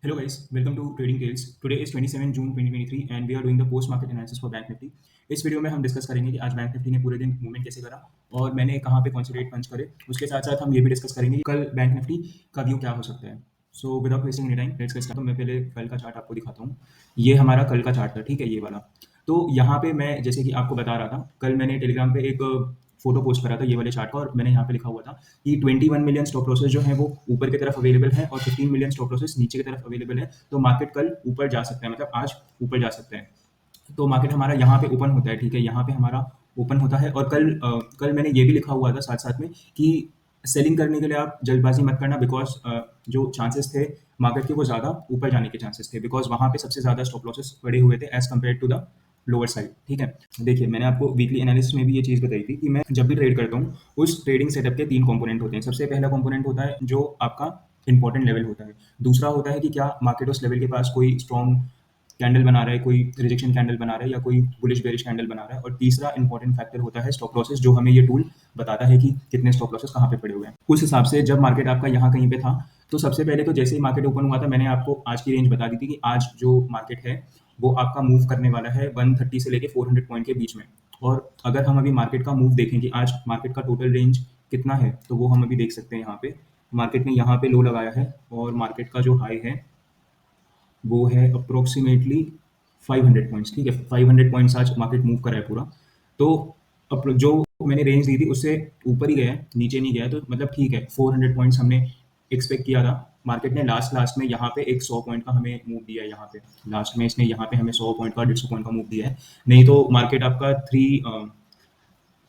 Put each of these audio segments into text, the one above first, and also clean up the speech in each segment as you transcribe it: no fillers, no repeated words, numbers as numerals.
Hello guys, welcome to Trading Tales. Today is 27 June 2023 and we are doing the post market analysis for bank Nifty. इस video में हम discuss करेंगे कि आज bank Nifty ने पूरे दिन मूवमेंट कैसे करा और मैंने कहाँ पे कौन से रेट पंच करे. उसके साथ साथ हम ये भी डिस्कस करेंगे कि कल बैंक निफ्टी का व्यू क्या हो सकता है. So without wasting any time let's get start. तो मैं पहले कल का चार्ट आपको दिखाता हूँ. ये हमारा कल का चार्ट था, ठीक है, ये वाला. तो यहाँ पे मैं जैसे कि आपको बता रहा था, कल मैंने टेलीग्राम पे एक फोटो पोस्ट करा था ये वाले चार्ट का और मैंने यहाँ पे लिखा हुआ था कि 21 मिलियन स्टॉप लॉसेस जो है वो ऊपर की तरफ अवेलेबल है और 15 मिलियन स्टॉप लॉसेस नीचे की तरफ अवेलेबल है. तो मार्केट कल ऊपर जा सकता है, मतलब आज ऊपर जा सकता है. तो मार्केट हमारा यहाँ पे ओपन होता है, ठीक है, यहाँ पे हमारा ओपन होता है. और कल मैंने ये भी लिखा हुआ था साथ साथ में कि सेलिंग करने के लिए आप जल्दबाजी मत करना, बिकॉज जो चांसेस थे मार्केट के वो ज़्यादा ऊपर जाने के चांसेस थे, बिकॉज वहाँ पे सबसे ज़्यादा स्टॉप लॉसेस पड़े हुए थे as compared to the lower side. ठीक है, देखिए मैंने आपको वीकली एनालिसिस में भी ये चीज़ बताई थी कि मैं जब भी ट्रेड करता हूँ उस ट्रेडिंग सेटअप के 3 कंपोनेंट होते हैं. सबसे पहला कंपोनेंट होता है जो आपका इंपॉर्टेंट लेवल होता है. दूसरा होता है कि क्या मार्केट उस लेवल के पास कोई स्ट्रॉन्ग कैंडल बना रहा है, कोई रिजेक्शन कैंडल बना रहा है या कोई बुलिश बेरिश कैंडल बना रहा है. और तीसरा इंपॉर्टेंट फैक्टर होता है स्टॉप लॉसेस, जो हमें ये टूल बताता है कि कितने स्टॉप लॉसेस कहाँ पे पड़े हुए हैं. उस हिसाब से जब मार्केट आपका यहाँ कहीं पे था तो सबसे पहले तो जैसे ही मार्केट ओपन हुआ था मैंने आपको आज की रेंज बता दी थी कि आज जो मार्केट है वो आपका मूव करने वाला है 130 से लेके 400 पॉइंट के बीच में. और अगर हम अभी मार्केट का मूव देखें कि आज मार्केट का टोटल रेंज कितना है तो वो हम अभी देख सकते हैं. यहाँ पे मार्केट ने यहाँ पे लो लगाया है और मार्केट का जो हाई है वो है अप्रोक्सीमेटली 500 पॉइंट्स. ठीक है, 500 पॉइंट्स आज मार्केट मूव करा है पूरा. तो जो मैंने रेंज दी थी उससे ऊपर ही गया है, नीचे नहीं गया, तो मतलब ठीक है. 400 पॉइंट्स हमने एक्सपेक्ट किया था. मार्केट ने लास्ट में यहाँ पे एक 100 पॉइंट का हमें मूव दिया है. यहाँ पे लास्ट में इसने यहाँ पे हमें 100 पॉइंट का 150 पॉइंट का मूव दिया है. नहीं तो मार्केट आपका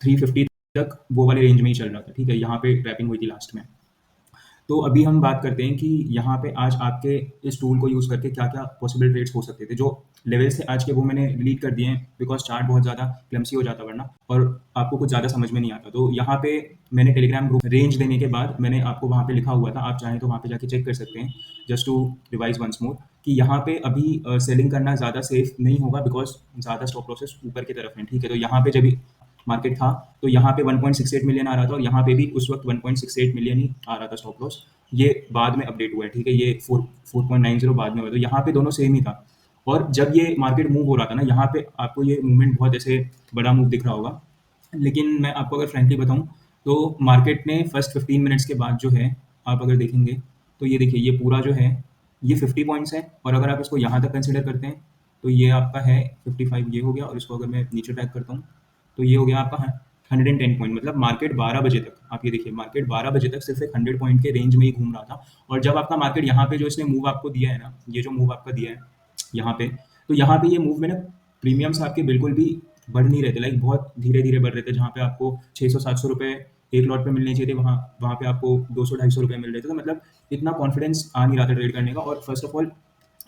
350 तक वो वाले रेंज में ही चल रहा था. ठीक है, यहाँ पे ट्रैपिंग हुई थी लास्ट में. तो अभी हम बात करते हैं कि यहाँ पे आज आपके इस टूल को यूज़ करके क्या-क्या पॉसिबल ट्रेड्स हो सकते थे. जो लेवल्स थे आज के वो मैंने डिलीट कर दिए हैं, बिकॉज़ चार्ट बहुत ज़्यादा क्लमसी हो जाता वरना और आपको कुछ ज़्यादा समझ में नहीं आता. तो यहाँ पे मैंने टेलीग्राम ग्रुप रेंज देने के बाद मैंने आपको वहाँ पे लिखा हुआ था, आप चाहें तो वहाँ पे जाके चेक कर सकते हैं, just to revise once more, कि यहाँ पे अभी सेलिंग करना ज़्यादा सेफ नहीं होगा, बिकॉज़ ज़्यादा स्टॉप लॉसेस ऊपर की तरफ हैं. ठीक है, तो यहाँ पे जब मार्केट था तो यहाँ पे 1.68 मिलियन आ रहा था और यहाँ पे भी उस वक्त 1.68 मिलियन ही आ रहा था स्टॉप लॉस. ये बाद में अपडेट हुआ है, ठीक है, ये 4.90 बाद में हुआ. तो यहाँ पे दोनों सेम ही था. और जब ये मार्केट मूव हो रहा था ना, यहाँ पे आपको ये मूवमेंट बहुत ऐसे बड़ा मूव दिख रहा होगा, लेकिन मैं आपको अगर फ्रेंकली बताऊं तो मार्केट ने फर्स्ट 15 मिनट्स के बाद जो है, आप अगर देखेंगे तो ये देखिए ये पूरा जो है ये 50 पॉइंट्स है. और अगर आप इसको यहाँ तक कंसिडर करते हैं तो ये आपका है 55, ये हो गया. और इसको अगर मैं नीचे ट्रैक करता हूँ तो ये हो गया आपका 110 पॉइंट. मतलब मार्केट 12 बजे तक, आप ये देखिए मार्केट 12 बजे तक सिर्फ एक 100 पॉइंट के रेंज में ही घूम रहा था. और जब आपका मार्केट यहाँ पे जो इसने मूव आपको दिया है ना, ये जो मूव आपका दिया है यहाँ पे, तो यहाँ पे ये मूव में ना प्रीमियम्स आपके बिल्कुल भी बढ़ नहीं रहे थे. लाइक बहुत धीरे धीरे बढ़ रहे थे. जहाँ पे आपको 600-700 रुपये एक लॉट पे मिलने चाहिए थे, वहाँ वहाँ पे आपको 200-250 रुपये मिल रहे थे. तो मतलब इतना कॉन्फिडेंस आ नहीं रहा था ट्रेड करने का. और फर्स्ट ऑफ ऑल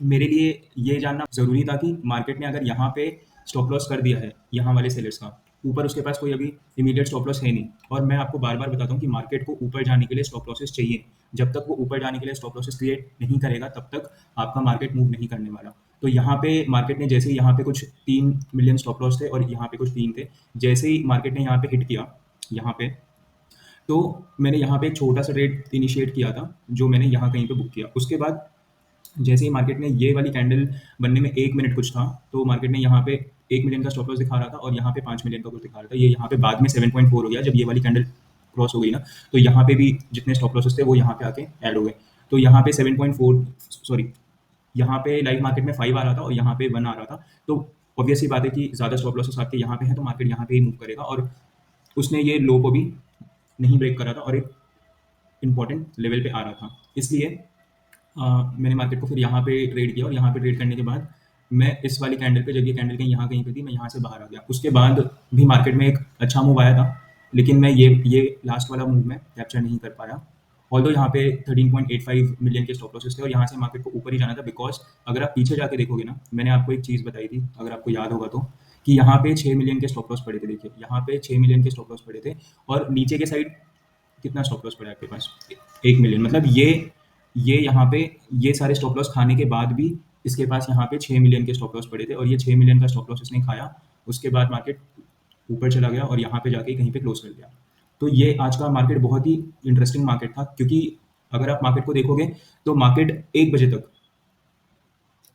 मेरे लिए ये जानना ज़रूरी था कि मार्केट ने अगर यहाँ पे स्टॉप लॉस कर दिया है यहाँ वाले सेलर्स का, ऊपर उसके पास कोई अभी इमीडिएट स्टॉप लॉस है नहीं. और मैं आपको बार बार बताता हूँ कि मार्केट को ऊपर जाने के लिए स्टॉप लॉसेस चाहिए. जब तक वो ऊपर जाने के लिए स्टॉप लॉसेस क्रिएट नहीं करेगा तब तक आपका मार्केट मूव नहीं करने वाला. तो यहाँ पे मार्केट ने जैसे ही यहाँ पे कुछ 3 मिलियन स्टॉप लॉस थे और यहाँ पे कुछ 3 थे, जैसे ही मार्केट ने यहाँ पे हिट किया यहाँ पे, तो मैंने यहाँ पे एक छोटा सा ट्रेड इनिशिएट किया था जो मैंने यहाँ कहीं पे बुक किया. उसके बाद जैसे ही मार्केट ने ये वाली कैंडल बनने में 1 मिनट कुछ था तो मार्केट ने यहाँ पे 1 मिलियन का स्टॉप लॉस दिखा रहा था और यहाँ पे 5 मिलियन का कुछ दिखा रहा था. ये यहाँ पे बाद में 7.4 हो गया जब ये वाली कैंडल क्रॉस हो गई ना, तो यहाँ पे भी जितने स्टॉप लॉसेस थे वो यहाँ पे आके ऐड हो गए. तो यहाँ पे 7.4, सॉरी, यहाँ पे लाइव मार्केट में 5 आ रहा था और यहाँ पे 1 आ रहा था. तो ऑब्वियसली बात है कि ज़्यादा स्टॉप लॉसेस आपके यहाँ पे हैं तो मार्केट यहाँ पे ही मूव करेगा. और उसने ये लो को भी नहीं ब्रेक करा था और एक इंपॉर्टेंट लेवल पे आ रहा था. इसलिए मैंने मार्केट को फिर यहाँ पे ट्रेड किया और यहाँ पे ट्रेड करने के बाद मैं इस वाली कैंडल पे, जब ये कैंडल कहीं पे थी, मैं यहाँ से बाहर आ गया. उसके बाद भी मार्केट में एक अच्छा मूव आया था, लेकिन मैं ये लास्ट वाला मूव में कैप्चर नहीं कर पाया. ऑल्दो यहाँ पे 13.85 मिलियन के स्टॉप लॉसेस थे और यहाँ से मार्केट को ऊपर ही जाना था. बिकॉज अगर आप पीछे जाके देखोगे ना, मैंने आपको एक चीज़ बताई थी अगर आपको याद होगा तो, कि यहाँ पे 6 मिलियन के स्टॉप लॉस पड़े थे. देखिए यहाँ पे 6 मिलियन के स्टॉप लॉस पड़े थे और नीचे के साइड कितना स्टॉप लॉस पड़ा है आपके पास, 1 मिलियन. मतलब ये यहाँ पे ये सारे स्टॉप लॉस खाने के बाद भी इसके पास यहाँ पे 6 मिलियन के स्टॉप लॉस पड़े थे और ये 6 मिलियन का स्टॉप लॉस इसने खाया. उसके बाद मार्केट ऊपर चला गया और यहाँ पे जाके कहीं पे क्लोज कर दिया. तो ये आज का मार्केट बहुत ही इंटरेस्टिंग मार्केट था, क्योंकि अगर आप मार्केट को देखोगे तो मार्केट 1 बजे तक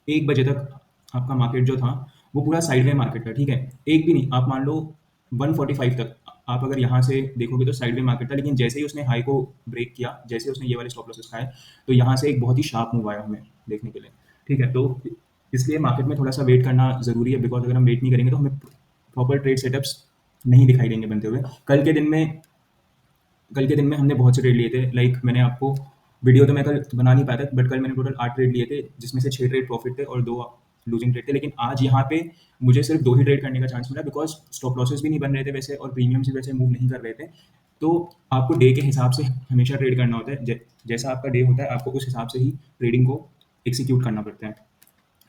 1 बजे तक आपका मार्केट जो था, वो पूरा साइडवे मार्केट था, ठीक है? एक भी नहीं, आप मान लो 145 तक आप अगर यहाँ से देखोगे तो साइडवे मार्केट था, लेकिन जैसे ही उसने हाई को ब्रेक किया, जैसे उसने ये वाले स्टॉप लॉसेस खाए, तो यहाँ से एक बहुत ही शार्प मूव आया हमें देखने के लिए, ठीक है? तो इसलिए मार्केट में थोड़ा-सा वेट करना ज़रूरी है, बिकॉज़ अगर हम वेट नहीं करेंगे तो हमें प्रॉपर ट्रेड सेटअप्स नहीं दिखाई देंगे बनते हुए। कल के दिन में हमने बहुत से ट्रेड लिए थे, लाइक मैंने आपको वीडियो तो मैं कल बना नहीं पाया था, बट कल मैंने टोटल 8 ट्रेड लिए थे, जिसमें से 6 ट्रेड प्रॉफिट थे और 2 लूजिंग ट्रेड थे। लेकिन आज यहाँ पे मुझे सिर्फ 2 ही ट्रेड करने का चांस मिला, बिकॉज़ स्टॉप लॉसेस भी नहीं बन रहे थे वैसे, और प्रीमियम्स भी वैसे मूव नहीं कर रहे थे। तो आपको डे के हिसाब से हमेशा ट्रेड करना होता है। जैसा आपका डे होता है, आपको उस हिसाब से ही ट्रेडिंग को एग्जीक्यूट करना पड़ता है।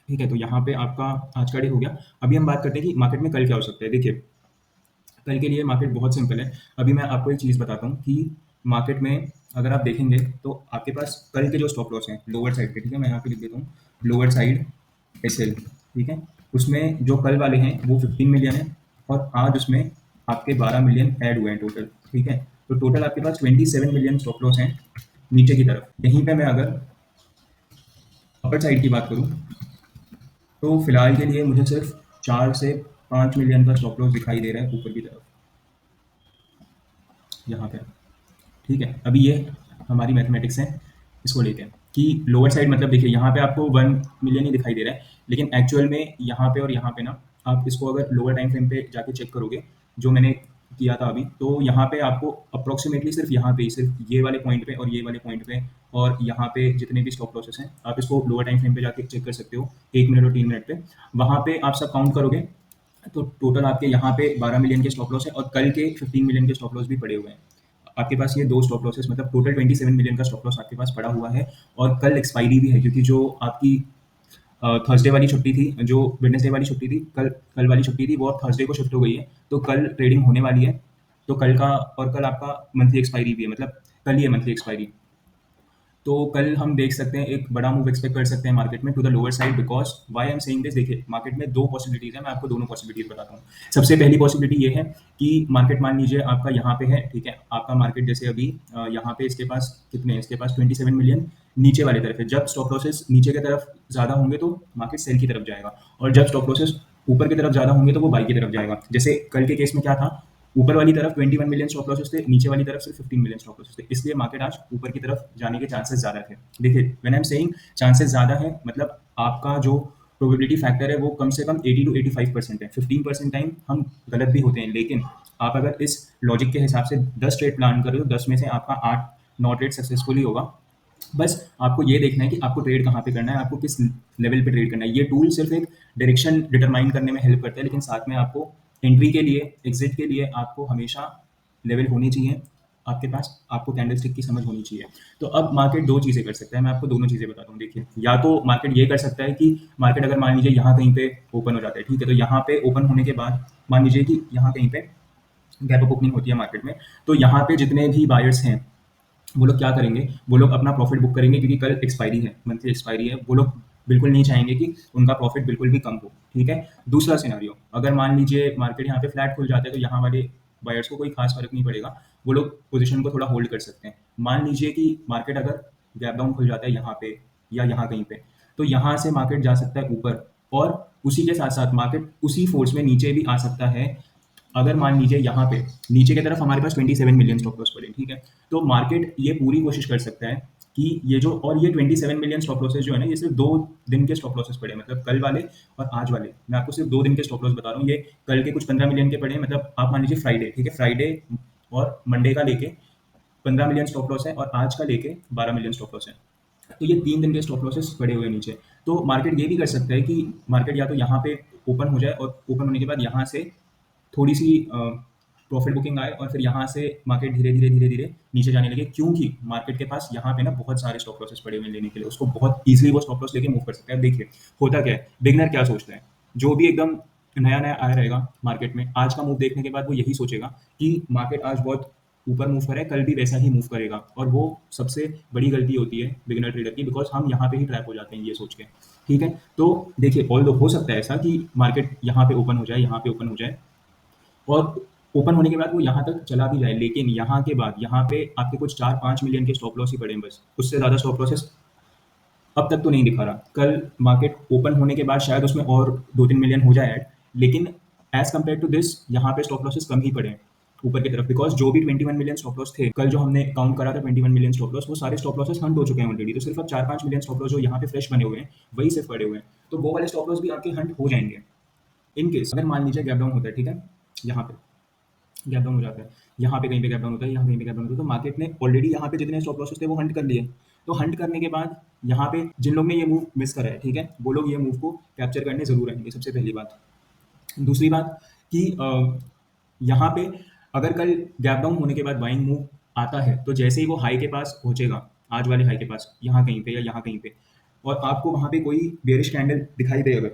ठीक है, तो यहाँ पे आपका आज का डे हो गया। अभी हम बात करते हैं कि मार्केट में कल क्या हो सकता है। देखिए, कल के लिए मार्केट बहुत सिंपल है। अभी मैं आपको एक चीज़ बताता हूँ कि मार्केट में अगर आप देखेंगे तो आपके पास कल के जो स्टॉप लॉस हैं लोअर साइड के, ठीक है, मैं यहाँ पे लिख देता हूँ लोअर साइड एसएल, ठीक है। उसमें जो कल वाले हैं वो 15 मिलियन है, और आज उसमें आपके 12 मिलियन ऐड हुए हैं टोटल, ठीक है। तो टोटल आपके पास 27 मिलियन स्टॉप लॉस हैं नीचे की तरफ। यहीं पे मैं अगर अपर साइड की बात करूँ तो फिलहाल के लिए मुझे सिर्फ 4 से 5 मिलियन का स्टॉप लॉस दिखाई दे रहा है ऊपर की तरफ, यहाँ पे, ठीक है। अभी ये हमारी मैथमेटिक्स है इसको लेके कि लोअर साइड मतलब देखिए यहाँ पे आपको 1 मिलियन ही दिखाई दे रहा है, लेकिन एक्चुअल में यहाँ पे और यहाँ पे ना, आप इसको अगर लोअर टाइम फ्रेम पे जाके चेक करोगे जो मैंने किया था अभी, तो यहाँ पे आपको अप्रोक्सीमेटली सिर्फ यहाँ पे ही, सिर्फ ये वाले पॉइंट पे और ये वाले पॉइंट पे और यहाँ पे जितने भी स्टॉप लॉसेस हैं, आप इसको लोअर टाइम फ्रेम पे जाके चेक कर सकते हो 1 मिनट और 3 मिनट पे। वहाँ पे आप सब काउंट करोगे तो टोटल आपके यहाँ पे 12 मिलियन के स्टॉप लॉस है, और कल के 15 मिलियन के स्टॉप लॉस भी पड़े हुए हैं आपके पास। ये 2 स्टॉप लॉसेस मतलब टोटल 27 मिलियन का स्टॉप लॉस आपके पास पड़ा हुआ है। और कल एक्सपायरी भी है, क्योंकि जो आपकी थर्सडे वाली छुट्टी थी, जो वेडनेसडे वाली छुट्टी थी, कल कल वाली छुट्टी थी, वो अब थर्सडे को शिफ्ट हो गई है। तो कल ट्रेडिंग होने वाली है। तो कल का और कल आपका मंथली एक्सपायरी भी है, मतलब कल ही है मंथली एक्सपायरी। तो कल हम देख सकते हैं एक बड़ा मूव एक्सपेक्ट कर सकते हैं मार्केट में to the lower side, because why I am saying this. देखिए, मार्केट में 2 पॉसिबिलिटीज है, मैं आपको दोनों पॉसिबिलिटीज बताता हूँ। सबसे पहली पॉसिबिलिटी ये है कि मार्केट मान लीजिए आपका यहाँ पे है, ठीक है, आपका मार्केट जैसे अभी यहाँ पे इसके पास कितने हैं, इसके पास 27 मिलियन नीचे वाली तरफ है। जब स्टॉप लॉसेस नीचे की तरफ ज़्यादा होंगे तो मार्केट सेल की तरफ जाएगा, और जब स्टॉप लॉसेस ऊपर की तरफ ज़्यादा होंगे तो वो बाई की तरफ जाएगा। जैसे कल के केस में क्या था, ऊपर वाली तरफ 21 मिलियन स्टॉप लॉसेस थे, नीचे वाली तरफ सिर्फ 15 मिलियन स्टॉप लॉसेस थे, इसलिए मार्केट आज ऊपर की तरफ जाने के चांसेस ज़्यादा थे। देखिए, when I am saying chances ज़्यादा है, मतलब आपका जो प्रोबेबिलिटी फैक्टर है वो कम से कम 80 टू 85% है। 15% टाइम हम गलत भी होते हैं, लेकिन आप अगर इस लॉजिक के हिसाब से 10 ट्रेड प्लान करो तो 10 में से आपका 8-9 ट्रेड सक्सेसफुली होगा। बस आपको ये देखना है कि आपको ट्रेड कहाँ पे करना है, आपको किस लेवल पे ट्रेड करना है। ये टूल सिर्फ एक डायरेक्शन डिटरमाइन करने में हेल्प करता है, लेकिन साथ में आपको एंट्री के लिए, एग्जिट के लिए आपको हमेशा लेवल होनी चाहिए आपके पास, आपको कैंडलस्टिक की समझ होनी चाहिए। तो अब मार्केट 2 चीज़ें कर सकता है, मैं आपको दोनों चीज़ें बताता हूँ। देखिए, या तो मार्केट ये कर सकता है कि मार्केट अगर मान लीजिए यहाँ कहीं पे ओपन हो जाता है, ठीक है, तो यहाँ पे ओपन होने के बाद मान लीजिए कि यहाँ कहीं पे गैप अप ओपनिंग होती है मार्केट में, तो यहाँ पे जितने भी बायर्स हैं वो लोग क्या करेंगे, वो लोग अपना प्रॉफिट बुक करेंगे, क्योंकि कल एक्सपायरी है, मंथली एक्सपायरी है। वो लोग बिल्कुल नहीं चाहेंगे कि उनका प्रॉफिट बिल्कुल भी कम हो, ठीक है। दूसरा सिनेरियो, अगर मान लीजिए मार्केट यहाँ पे फ्लैट खुल जाता है, तो यहाँ वाले बायर्स को कोई खास फर्क नहीं पड़ेगा, वो लोग पोजीशन को थोड़ा होल्ड कर सकते हैं। मान लीजिए कि मार्केट अगर गैप डाउन खुल जाता है यहाँ पे या यहाँ कहीं पे, तो यहाँ से मार्केट जा सकता है ऊपर, और उसी के साथ साथ मार्केट उसी फोर्स में नीचे भी आ सकता है। अगर मान लीजिए यहाँ पे नीचे की तरफ हमारे पास 27 मिलियन स्टॉप लॉस पड़े, ठीक है, तो मार्केट ये पूरी कोशिश कर सकता है कि ये जो, और ये 27 मिलियन स्टॉप लॉसेस जो है ना, ये सिर्फ 2 दिन के स्टॉप लॉसेस पड़े, मतलब कल वाले और आज वाले। मैं आपको सिर्फ 2 दिन के स्टॉप लॉस बता रहा हूँ। ये कल के कुछ 15 मिलियन के पड़े हैं, मतलब आप मान लीजिए फ्राइडे, ठीक है, फ्राइडे और मंडे का लेके 15 मिलियन स्टॉप लॉस है, और आज का लेके 12 मिलियन स्टॉप लॉस है। तो ये 3 दिन के स्टॉप लॉसेस पड़े हुए हैं नीचे। तो मार्केट ये भी कर सकता है कि मार्केट या तो यहाँ पे ओपन हो जाए, और ओपन होने के बाद यहाँ से थोड़ी सी प्रॉफिट बुकिंग आए, और फिर यहाँ से मार्केट धीरे धीरे धीरे धीरे नीचे जाने लगे, क्योंकि मार्केट के पास यहाँ पे ना बहुत सारे स्टॉप लॉसेस पड़े हुए हैं लेने के लिए, उसको बहुत ईजिली वो स्टॉप लॉस लेके मूव कर सकता है। देखिए, होता क्या है, बिगनर क्या सोचता है, जो भी एकदम नया नया आया रहेगा मार्केट में, आज का मूव देखने के बाद वो यही सोचेगा कि मार्केट आज बहुत ऊपर मूव करे, कल भी वैसा ही मूव करेगा, और वो सबसे बड़ी गलती होती है बिगनर ट्रेडर की, बिकॉज हम यहाँ पे ही ट्रैप हो जाते हैं ये सोच के, ठीक है। तो देखिए, ऑल हो सकता है ऐसा कि मार्केट यहाँ पे ओपन हो जाए, यहाँ पे ओपन हो जाए, और ओपन होने के बाद वो यहाँ तक चला भी जाए, लेकिन यहाँ के बाद यहाँ पे आपके कुछ 4-5 मिलियन के स्टॉप लॉस ही पड़े हैं बस, उससे ज़्यादा स्टॉप लॉसेस अब तक तो नहीं दिखा रहा। कल मार्केट ओपन होने के बाद शायद उसमें और 2-3 मिलियन हो जाए ऐड, लेकिन एज़ कम्पेयर टू दिस यहाँ पे स्टॉप लॉसेस कम ही पड़े हैं ऊपर की तरफ, बिकॉज़ जो भी 21 मिलियन स्टॉप लॉस थे, कल जो हमने काउंट करा था 21 मिलियन स्टॉप लॉस, वो सारे स्टॉप लॉसेस हंट हो चुके हैं ऑलरेडी। तो सिर्फ अब 4-5 मिलियन स्टॉप लॉस जो यहाँ पे फ्रेश बने हुए हैं, वही सिर्फ पड़े हुए हैं। तो वो वाले स्टॉप लॉस भी आपके हंट हो जाएँगे। इन केस अगर मान लीजिए गैप डाउन होता है, ठीक है? यहाँ पे गैप डाउन हो जाता है, यहाँ पे कहीं पे गैप डाउन होता है, यहाँ कहीं पे गैप डाउन होता है, तो मार्केट ने ऑलरेडी यहाँ पे जितने स्टॉप लॉसेस थे वो हंट कर लिए। तो हंट करने के बाद यहाँ पे जिन लोग ने ये मूव मिस करा है, ठीक है, वो लोग ये मूव को कैप्चर करने ज़रूर आएंगे, सबसे पहली बात। दूसरी बात कि यहाँ पे अगर कल गैप डाउन होने के बाद बाइंग मूव आता है, तो जैसे ही वो हाई के पास पहुंचेगा, आज वाले हाई के पास, यहाँ कहीं पे या यहाँ कहीं पे, और आपको वहाँ पे कोई बेरिश कैंडल दिखाई दे अगर,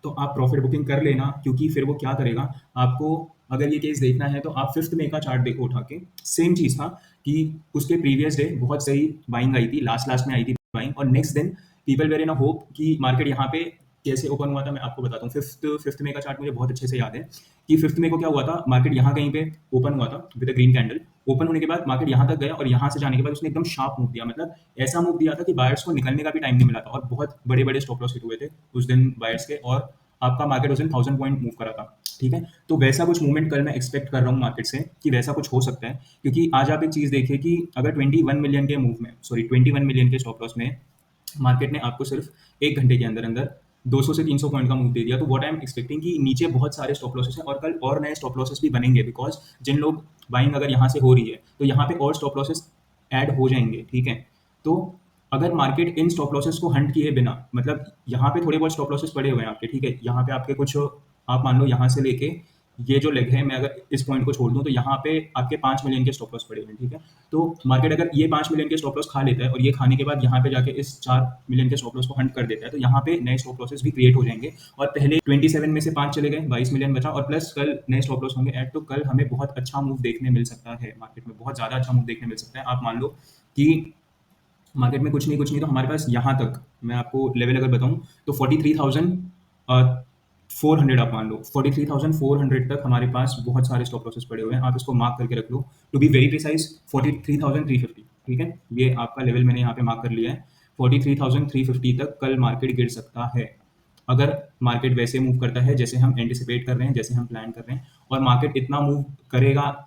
तो आप प्रॉफिट बुकिंग कर लेना, क्योंकि फिर वो क्या करेगा, आपको अगर ये केस देखना है तो आप 5th मई का चार्ट देखो उठा के। सेम चीज़ था कि उसके प्रीवियस डे बहुत सही बाइंग आई थी, लास्ट लास्ट में आई थी बाइंग, और नेक्स्ट दिन people were in a hope कि मार्केट यहाँ पे कैसे ओपन हुआ था, मैं आपको बताता हूँ। फिफ्थ मई का चार्ट मुझे बहुत अच्छे से याद है कि 5th मई को क्या हुआ था, मार्केट यहाँ कहीं पे ओपन हुआ था with a green candle. Open होने के बाद मार्केट यहाँ तक गया और यहाँ से जाने के बाद उसने एकदम शार्प मूव दिया, मतलब ऐसा मूव दिया था कि बायर्स को निकलने का भी टाइम नहीं मिला था, और बहुत बड़े बड़े स्टॉप लॉस हिट हुए थे उस दिन बायर्स के, और आपका मार्केट उस दिन 1000 पॉइंट मूव करा था, ठीक है? तो वैसा कुछ मूवमेंट कल मैं एक्सपेक्ट कर रहा हूँ मार्केट से कि वैसा कुछ हो सकता है, क्योंकि आज आप एक चीज़ देखिए कि अगर 21 मिलियन के मूव में, सॉरी 21 मिलियन के स्टॉप लॉस में मार्केट ने आपको सिर्फ 1 घंटे के अंदर अंदर 200 से 300 पॉइंट का मूव दे दिया, तो व्हाट आई एम एक्सपेक्टिंग कि नीचे बहुत सारे स्टॉप लॉसेस हैं और कल और नए स्टॉप लॉसेस भी बनेंगे, बिकॉज जिन लोग बाइंग अगर यहाँ से हो रही है तो यहाँ पे और स्टॉप लॉसेस ऐड हो जाएंगे, ठीक है? तो अगर मार्केट इन स्टॉप लॉसेस को हंट किए बिना, मतलब यहाँ पे थोड़े बहुत स्टॉप लॉसेस पड़े हुए हैं आपके, ठीक है, यहाँ पे आपके कुछ, आप मान लो यहाँ से लेके ये जो लेग है, मैं अगर इस पॉइंट को छोड़ दूं तो यहाँ पे आपके 5 मिलियन के स्टॉप लॉस पड़े हुए हैं, ठीक है? तो मार्केट अगर ये 5 मिलियन के स्टॉप लॉस खा लेता है और ये खाने के बाद यहाँ पे जाके इस 4 मिलियन के स्टॉप लॉस को हंट कर देता है, तो यहाँ पे नए स्टॉप लॉसेस भी क्रिएट हो जाएंगे, और पहले 27 में से 5 चले गए, 22 मिलियन बचा, और प्लस कल नए स्टॉप लॉस होंगे ऐड, तो कल हमें बहुत अच्छा मूव देखने मिल सकता है मार्केट में, बहुत ज़्यादा अच्छा मूव देखने मिल सकता है। आप मान लो कि मार्केट में कुछ नहीं तो हमारे पास यहाँ तक, मैं आपको लेवल अगर बताऊँ तो 43,400 आप मान लो, 43,400 तक हमारे पास बहुत सारे स्टॉप लॉसेस पड़े हुए हैं। आप इसको मार्क करके रख लो, टू बी वेरी प्रिसाइज 43,350, ठीक है? ये आपका लेवल मैंने यहाँ पे मार्क कर लिया है। 43,350 तक कल मार्केट गिर सकता है, अगर मार्केट वैसे मूव करता है जैसे हम एंटिसिपेट कर रहे हैं, जैसे हम प्लान कर रहे हैं, और मार्केट इतना मूव करेगा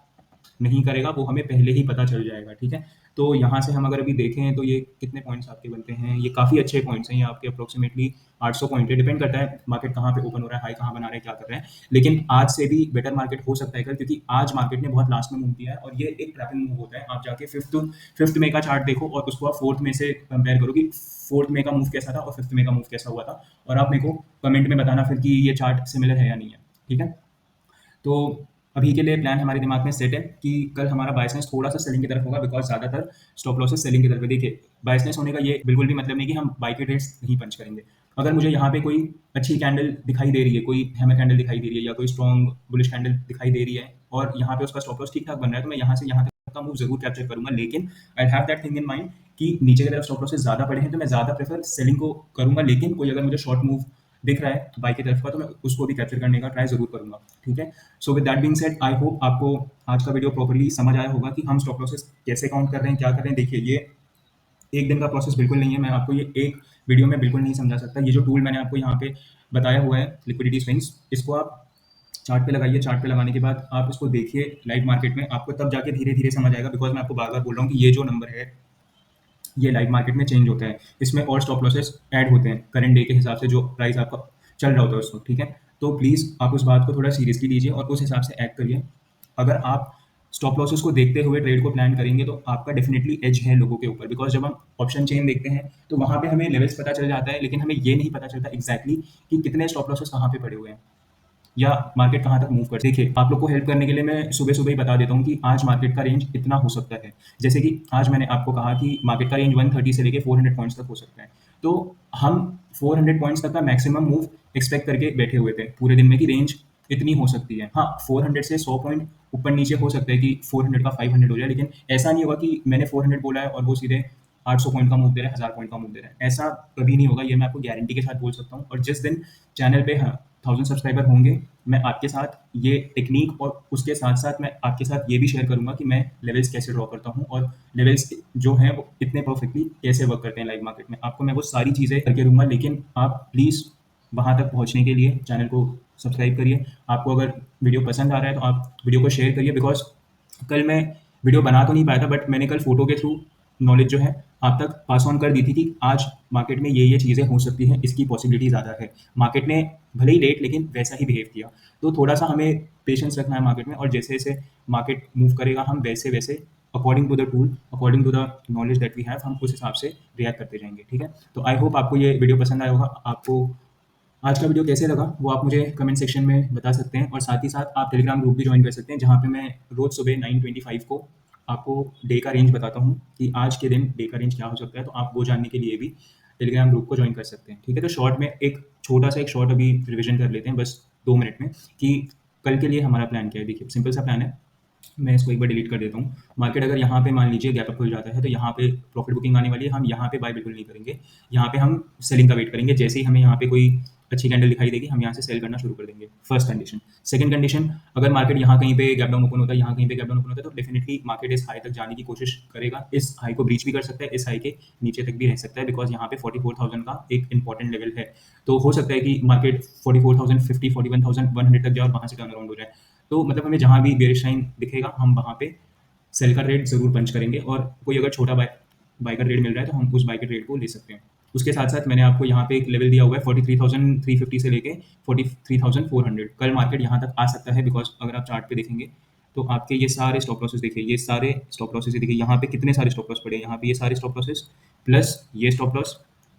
नहीं करेगा वो हमें पहले ही पता चल जाएगा, ठीक है? तो यहाँ से हम अगर अभी देखें तो ये कितने पॉइंट्स आपके बनते हैं, ये काफ़ी अच्छे पॉइंट्स हैं, ये आपके अप्रोक्सीमेटली 800 पॉइंट है, डिपेंड करता है मार्केट कहाँ पे ओपन हो रहा है, हाई कहाँ बना रहा है, क्या कर रहे हैं, लेकिन आज से भी बेटर मार्केट हो सकता है कल, क्योंकि आज मार्केट ने बहुत लास्ट में मूव दिया है, और ये एक ट्रैपिंग मूव होता है। आप जाके फिफ्थ में का चार्ट देखो और उसको आप 4th में से कंपेयर करो कि 4th में का मूव कैसा था और 5th में का मूव कैसा हुआ था, और आप मेरे को कमेंट में बताना फिर कि ये चार्ट सिमिलर है या नहीं है, ठीक है? तो अभी के लिए प्लान हमारे दिमाग में सेट है कि कल हमारा बायसनेस थोड़ा सा सेलिंग की तरफ होगा, बिकॉज ज़्यादातर स्टॉप लॉसेस सेलिंग की तरफ है। देखिए, बायसनेस होने का ये बिल्कुल भी मतलब नहीं कि हम बाई के ट्रेड्स नहीं पंच करेंगे। अगर मुझे यहाँ पे कोई अच्छी कैंडल दिखाई दे रही है, कोई हैमर कैंडल दिखाई दे रही है, या कोई स्ट्रॉन्ग बुलिश कैंडल दिखाई दे रही है, और यहाँ पे उसका स्टॉप लॉस ठीक ठाक बन रहा है, तो मैं यहाँ से यहाँ तक का मूव जरूर कैप्चर करूंगा, लेकिन I have that thing in mind कि नीचे की तरफ स्टॉप लॉसेस ज़्यादा पड़े हैं, तो मैं ज़्यादा प्रेफर सेलिंग को करूंगा, लेकिन कोई अगर मुझे शॉर्ट मूव दिख रहा है बाई की तरफ का, तो मैं उसको भी कैप्चर करने का ट्राई जरूर करूंगा, ठीक है? So with that being said, I hope आपको आज का वीडियो प्रॉपर्ली समझ आया होगा कि हम स्टॉप लॉसेस कैसे काउंट कर रहे हैं, क्या कर रहे हैं। देखिए, ये एक दिन का प्रोसेस बिल्कुल नहीं है, मैं आपको ये एक वीडियो में बिल्कुल नहीं समझा सकता। ये जो टूल मैंने आपको यहाँ पे बताया हुआ है, लिक्विडिटी स्विंग्स, इसको आप चार्ट पे लगाइए। चार्ट पे लगाने के बाद आप इसको देखिए लाइव मार्केट में, आपको तब जाके धीरे धीरे समझ आएगा, बिकॉज मैं आपको बार बार बोल रहा हूँ कि ये जो नंबर है ये लाइव मार्केट में चेंज होता है, इसमें और स्टॉप लॉसेस ऐड होते हैं करंट डे के हिसाब से, जो प्राइस आपका चल रहा होता है उसको, ठीक है? तो प्लीज़ आप उस बात को थोड़ा सीरियसली लीजिए और उस हिसाब से एक्ट करिए। अगर आप स्टॉप लॉसेस को देखते हुए ट्रेड को प्लान करेंगे तो आपका डेफिनेटली एज है लोगों के ऊपर, बिकॉज जब हम ऑप्शन चेन देखते हैं तो वहाँ पे हमें लेवल्स पता चल जाता है, लेकिन हमें ये नहीं पता चलता एग्जैक्टली कि कितने स्टॉप लॉसेस कहाँ पे पड़े हुए हैं या मार्केट कहाँ तक मूव कर। देखिए, आप लोग को हेल्प करने के लिए मैं सुबह सुबह ही बता देता हूँ कि आज मार्केट का रेंज इतना हो सकता है। जैसे कि आज मैंने आपको कहा कि मार्केट का रेंज 130 से लेके 400 पॉइंट्स तक हो सकता है, तो हम 400 पॉइंट्स तक का मैक्सिमम मूव एक्सपेक्ट करके बैठे हुए थे पूरे दिन में कि रेंज इतनी हो सकती है। हाँ, 400 से 100 पॉइंट ऊपर नीचे हो सकता है कि 400 का 500 हो जाए, लेकिन ऐसा नहीं होगा कि मैंने 400 बोला है और वो सीधे 800 पॉइंट का मूव दे रहा है, 1000 पॉइंट का मूव दे रहा है। ऐसा कभी नहीं होगा, ये मैं आपको गारंटी के साथ बोल सकता हूँ। और जिस दिन चैनल पे, हाँ, 1000 सब्सक्राइबर होंगे, मैं आपके साथ ये टेक्नीक और उसके साथ-साथ मैं आपके साथ ये भी शेयर करूँगा कि मैं लेवल्स कैसे ड्रॉ करता हूँ और लेवल्स जो हैं वो इतने परफेक्टली कैसे वर्क करते हैं लाइव मार्केट में। आपको मैं वो सारी चीज़ें करके दूँगा, लेकिन आप प्लीज़ वहाँ तक पहुँचने के लिए चैनल को सब्सक्राइब करिए। आपको अगर वीडियो पसंद आ रहा है तो आप वीडियो को शेयर करिए, बिकॉज़ कल मैं वीडियो बना तो नहीं पाया था, बट मैंने कल फ़ोटो के थ्रू नॉलेज जो है आप तक पास ऑन कर दी थी कि आज मार्केट में ये चीज़ें हो सकती हैं, इसकी पॉसिबिलिटी ज़्यादा है। मार्केट ने भले ही लेट लेकिन वैसा ही बिहेव किया। तो थोड़ा-सा हमें पेशेंस रखना है मार्केट में, और जैसे-जैसे मार्केट मूव करेगा हम वैसे-वैसे according to the tool, according to the knowledge that we have, हम उस हिसाब से रिएक्ट करते जाएँगे, ठीक है? तो आई होप आपको ये वीडियो पसंद आया होगा। आपको आज का वीडियो कैसे लगा वो आप मुझे कमेंट सेक्शन में बता सकते हैं, और साथ ही साथ आप टेलीग्राम ग्रुप भी ज्वाइन कर सकते हैं, जहाँ पे मैं रोज़ सुबह 9:25 को आपको डे का रेंज बताता हूँ कि आज के दिन डे का रेंज क्या हो सकता है। तो आप वो जानने के लिए भी टेलीग्राम ग्रुप को ज्वाइन कर सकते हैं, ठीक है? तो शॉर्ट में एक छोटा-सा एक शॉर्ट अभी रिविज़न कर लेते हैं बस 2 मिनट में, कि कल के लिए हमारा प्लान क्या है। देखिए सिंपल सा प्लान है, मैं इसको एक बार डिलीट कर देता हूँ। मार्केट अगर यहाँ पे मान लीजिए गैप अप खुल जाता है, तो यहाँ पे प्रॉफिट बुकिंग आने वाली है, हम यहाँ पे बाय बिल्कुल नहीं करेंगे। यहाँ पे हम सेलिंग का वेट करेंगे, जैसे ही हमें यहाँ पे कोई अच्छी कैंडल दिखाई देगी, हम यहाँ से सेल करना शुरू कर देंगे, फर्स्ट कंडीशन। सेकंड कंडीशन, अगर मार्केट यहाँ कहीं पे गैप डाउन ओपन होता है, यहाँ कहीं पे गैप डाउन ओपन होता है, तो डेफिनिटली मार्केट इस हाई तक जाने की कोशिश करेगा। इस हाई को ब्रीच भी कर सकता है, इस हाई के नीचे तक भी रह सकता है, बिकॉज़ यहाँ पे 44,000 का एक इंपॉर्टेंट लेवल है। तो हो सकता है कि मार्केट 44,050, 41,100 तक जाए और वहाँ से टर्न अराउंड हो जाए। तो मतलब हमें जहाँ भी बेयरिश साइन दिखेगा, हम वहाँ पे सेल का रेट ज़रूर पंच करेंगे, और कोई अगर छोटा बाय बाय का रेट मिल रहा है तो हम उस बाय के रेट को ले सकते हैं। उसके साथ-साथ मैंने आपको यहाँ पे एक लेवल दिया हुआ है 43,350 से लेके 43,400। कल मार्केट यहाँ तक आ सकता है, बिकॉज़ अगर आप चार्ट पे देखेंगे तो आपके ये सारे स्टॉप लॉसेस देखिए, ये सारे स्टॉप लॉसेस देखिए, यहाँ पे कितने सारे स्टॉप लॉस पड़े हैं, यहाँ पे ये सारे स्टॉप लॉसेस प्लस ये स्टॉप लॉस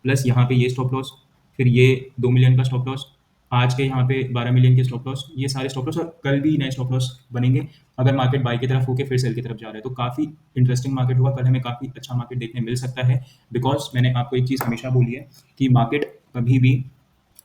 प्लस यहाँ पे ये स्टॉप लॉस, फिर ये 2 मिलियन का स्टॉप लॉस, आज के यहाँ पे 12 मिलियन के स्टॉप लॉस, ये सारे स्टॉप लॉस, और कल भी नए स्टॉप लॉस बनेंगे अगर मार्केट बाय की तरफ होके फिर सेल की तरफ जा रहा है। तो काफ़ी इंटरेस्टिंग मार्केट होगा कल, हमें काफ़ी अच्छा मार्केट देखने मिल सकता है, बिकॉज़ मैंने आपको एक चीज़ हमेशा बोली है कि मार्केट कभी भी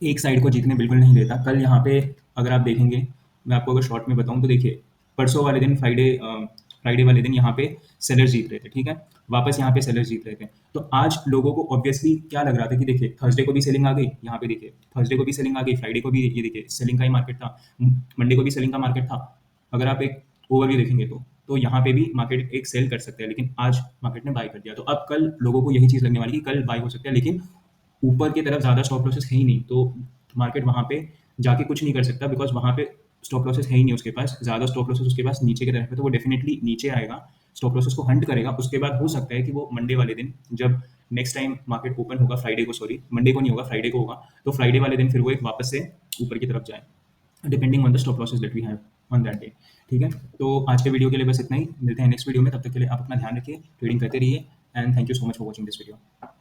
एक साइड को जीतने बिल्कुल नहीं देता। कल यहाँ पे अगर आप देखेंगे, मैं आपको अगर शॉर्ट में बताऊँ तो देखिए, परसों वाले दिन फ्राइडे वाले दिन यहाँ पे सेलर्स जीत रहे थे, ठीक है? वापस यहाँ पे सेलर्स जीत रहे थे। तो आज लोगों को ऑब्वियसली क्या लग रहा था कि देखिए थर्सडे को भी सेलिंग आ गई, यहाँ पे देखिए थर्सडे को भी सेलिंग आ गई, फ्राइडे को भी ये देखिए सेलिंग का ही मार्केट था, मंडे को भी सेलिंग का मार्केट था। अगर आप एक ओवरव्यू देखेंगे तो यहाँ पे भी मार्केट एक सेल कर सकता है, लेकिन आज मार्केट ने बाय कर दिया। तो अब कल लोगों को यही चीज़ लगने वाली है कि कल बाय हो सकता है, लेकिन ऊपर की तरफ ज़्यादा स्टॉप लॉसेस है ही नहीं, तो मार्केट वहाँ पे जाके कुछ नहीं कर सकता, बिकॉज़ वहाँ पे स्टॉप लॉसेस है ही नहीं उसके पास, ज़्यादा स्टॉप लॉसेस उसके पास नीचे की तरफ है, तो वो डेफिनिटली नीचे आएगा, स्टॉप लॉसेस को हंट करेगा। उसके बाद हो सकता है कि वो मंडे वाले दिन, जब नेक्स्ट टाइम मार्केट ओपन होगा, फ्राइडे को, सॉरी मंडे को नहीं होगा, फ्राइडे को होगा, तो फ्राइडे वाले दिन फिर वो एक वापस से ऊपर की तरफ जाए, depending on the stop losses that we have on that day, ठीक है? तो आज के वीडियो के लिए बस इतना ही, मिलते हैं नेक्स्ट वीडियो में, तब तक के लिए आप अपना ध्यान रखिए, ट्रेडिंग करते रहिए, and thank you so much for watching this video.